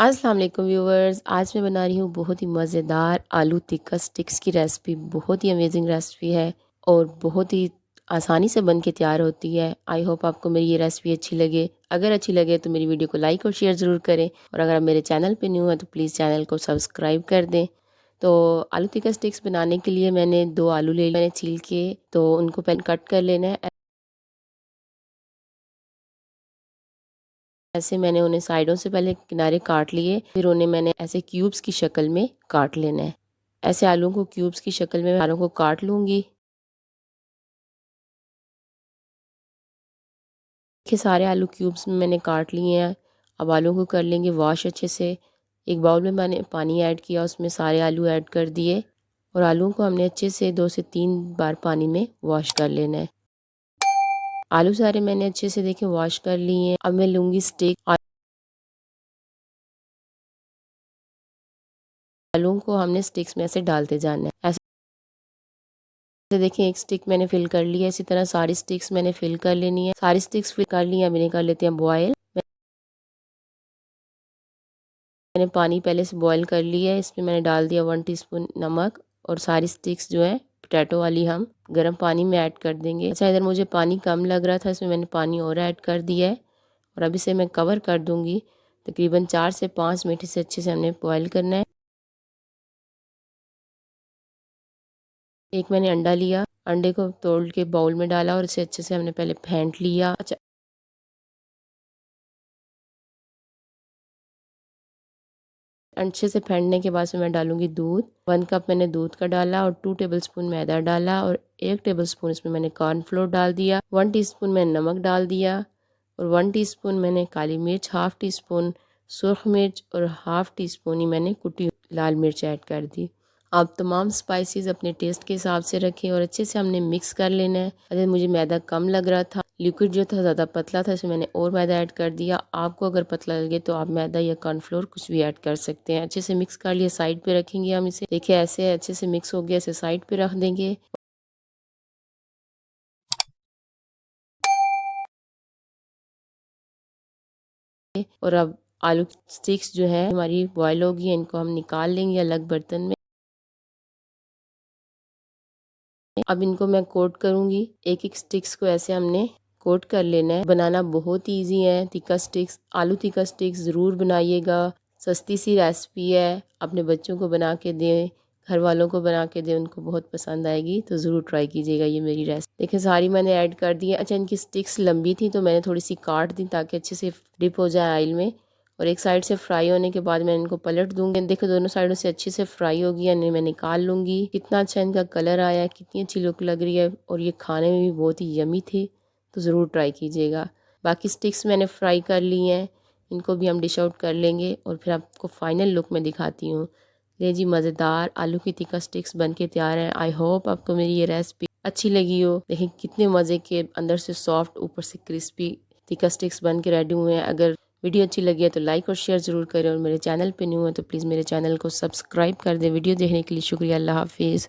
अस्सलाम वालेकुम व्यूवर्स। आज मैं बना रही हूँ बहुत ही मज़ेदार आलू टिक्का स्टिक्स की रेसिपी। बहुत ही अमेजिंग रेसिपी है और बहुत ही आसानी से बन के तैयार होती है। आई होप आपको मेरी ये रेसिपी अच्छी लगे। अगर अच्छी लगे तो मेरी वीडियो को लाइक और शेयर ज़रूर करें, और अगर आप मेरे चैनल पे न्यू हैं तो प्लीज़ चैनल को सब्सक्राइब कर दें। तो आलू टिक्का स्टिक्स बनाने के लिए मैंने 2 आलू ले मैंने छील के, तो उनको पहले कट कर लेना है। ऐसे मैंने उन्हें साइडों से पहले किनारे काट लिए, फिर उन्हें मैंने ऐसे क्यूब्स की शक्ल में काट लेना है। ऐसे आलू को क्यूब्स की शक्ल में आलू को काट लूँगी। देखिए सारे आलू क्यूब्स में मैंने काट लिए हैं। अब आलू को कर लेंगे वॉश अच्छे से। एक बाउल में मैंने पानी ऐड किया, उसमें सारे आलू ऐड कर दिए और आलूओं को हमने अच्छे से 2 से 3 बार पानी में वॉश कर लेना है। आलू सारे मैंने अच्छे से देखिए वॉश कर लिए हैं। अब मैं लूँगी स्टिक। आलूओं को हमने स्टिक्स में ऐसे डालते जाना है। ऐसे देखिए एक स्टिक मैंने फिल कर लिया, इसी तरह सारी स्टिक्स मैंने फिल कर लेनी है। सारी स्टिक्स फिल कर ली हैं, अब इन्हें कर लेते हैं बॉयल। मैंने पानी पहले से बॉयल कर लिया है, इसमें मैंने डाल दिया 1 टीस्पून नमक, और सारी स्टिक्स जो है पोटैटो वाली हम गर्म पानी में ऐड कर देंगे। अच्छा, इधर मुझे पानी कम लग रहा था, इसमें मैंने पानी और ऐड कर दिया है और अब इसे मैं कवर कर दूंगी। तकरीबन 4 से 5 मिनट से अच्छे से हमने बॉयल करना है। एक मैंने अंडा लिया, अंडे को तोड़ के बाउल में डाला और इसे अच्छे से हमने पहले फेंट लिया। अच्छा, अच्छे से फेंटने के बाद मैं डालूंगी दूध। 1 कप मैंने दूध का डाला और 2 टेबलस्पून मैदा डाला और 1 टेबलस्पून इसमें मैंने कॉर्नफ्लोर डाल दिया। 1 टीस्पून मैंने नमक डाल दिया और 1 टीस्पून मैंने काली मिर्च, हाफ टी स्पून सुरख मिर्च और हाफ टी स्पून ही मैंने कुटी लाल मिर्च ऐड कर दी। आप तमाम स्पाइसेस अपने टेस्ट के हिसाब से रखें और अच्छे से हमने मिक्स कर लेना है। अगर मुझे मैदा कम लग रहा था, लिक्विड जो था ज़्यादा पतला था, इसमें मैंने और मैदा ऐड कर दिया। आपको अगर पतला लगे तो आप मैदा या कॉर्नफ्लोर कुछ भी ऐड कर सकते हैं। अच्छे से मिक्स कर लिया, साइड पे रखेंगे हम इसे। देखिए ऐसे अच्छे से मिक्स हो गया, इसे साइड पे रख देंगे। और अब आलू स्टिक्स जो है हमारी बॉयल होगी, इनको हम निकाल लेंगे अलग बर्तन में। अब इनको मैं कोट करूंगी। एक एक स्टिक्स को ऐसे हमने कोट कर लेना है। बनाना बहुत ईजी है तीखा स्टिक्स। आलू तीखा स्टिक्स ज़रूर बनाइएगा। सस्ती सी रेसिपी है, अपने बच्चों को बना के दें, घर वालों को बना के दें, उनको बहुत पसंद आएगी। तो ज़रूर ट्राई कीजिएगा ये मेरी रेसिपी। देखिए सारी मैंने ऐड कर दी है। अच्छा, इनकी स्टिक्स लंबी थी तो मैंने थोड़ी सी काट दी ताकि अच्छे से डिप हो जाए ऑयल में, और एक साइड से फ्राई होने के बाद मैं इनको पलट दूंगी। देखो दोनों साइडों से अच्छे से फ्राई हो गया, इन्हें मैं निकाल लूंगी। कितना अच्छा इनका कलर आया है, कितनी अच्छी लुक लग रही है, और ये खाने में भी बहुत ही यमी थी। तो ज़रूर ट्राई कीजिएगा। बाकी स्टिक्स मैंने फ्राई कर ली हैं, इनको भी हम डिश आउट कर लेंगे और फिर आपको फाइनल लुक में दिखाती हूँ। ले जी, मज़ेदार आलू की टिक्का स्टिक्स बन के तैयार है। आई होप आपको मेरी ये रेसिपी अच्छी लगी हो। देखें कितने मज़े के, अंदर से सॉफ्ट ऊपर से क्रिस्पी टिक्का स्टिक्स बन के रेडी हुए हैं। अगर वीडियो अच्छी लगी है तो लाइक और शेयर ज़रूर करें, और मेरे चैनल पे न्यू है तो प्लीज़ मेरे चैनल को सब्सक्राइब कर दें। वीडियो देखने के लिए शुक्रिया। अल्लाह हाफिज़।